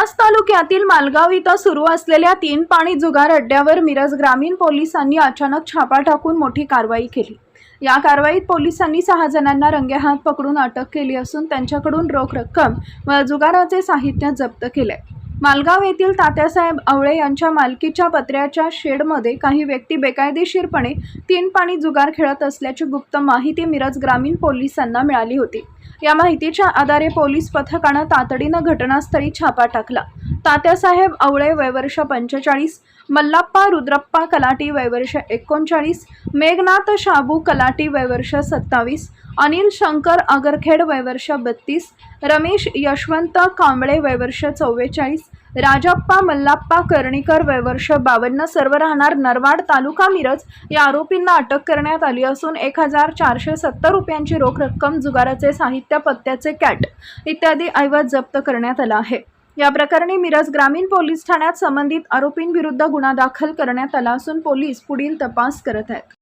मिरज तालुक्यातील मालगाव इथं सुरू असलेल्या 3 पाणी जुगार अड्ड्यावर मिरज ग्रामीण पोलिसांनी अचानक छापा टाकून मोठी कारवाई केली। या कारवाईत पोलिसांनी 6 जणांना रंगेहात पकडून अटक केली असून त्यांच्याकडून रोख रक्कम व जुगाराचे साहित्य जप्त केले। मालगाव येथील तात्यासाहेब आवळे यांच्या मालकीच्या पत्र्याच्या शेडमध्ये काही व्यक्ती बेकायदेशीरपणे 3 पाणी जुगार खेळत असल्याची गुप्त माहिती मिरज ग्रामीण पोलिसांना मिळाली होती। या माहितीच्या आधारे पोलीस पथकाने तातडीने घटनास्थळी छापा टाकला। तात्यासाहेब आवळे वय वर्ष 45, मल्लाप्पा रुद्रप्पा कलाटी वय वर्ष 39, मेघनाथ शाबू कलाटी वय वर्ष 27, अनिल शंकर आगरखेड वय वर्ष 32, रमेश यशवंत कांबळे वय वर्ष 44, राजप्पा मल्लाप्पा कर्णीकर वय वर्ष 52 सर्व राहणार नरवाड तालुका मिरज या आरोपींना अटक करण्यात आली असून 1470 रुपयांची रोख रक्कम, जुगाराचे साहित्य, पत्त्याचे कॅट इत्यादी ऐवज जप्त करण्यात आला आहे। या प्रकरणी मिरज ग्रामीण पोलीस ठाण्यात संबंधित आरोपींविरुद्ध गुन्हा दाखल करण्यात आला असून पोलीस पुढील तपास करत आहेत।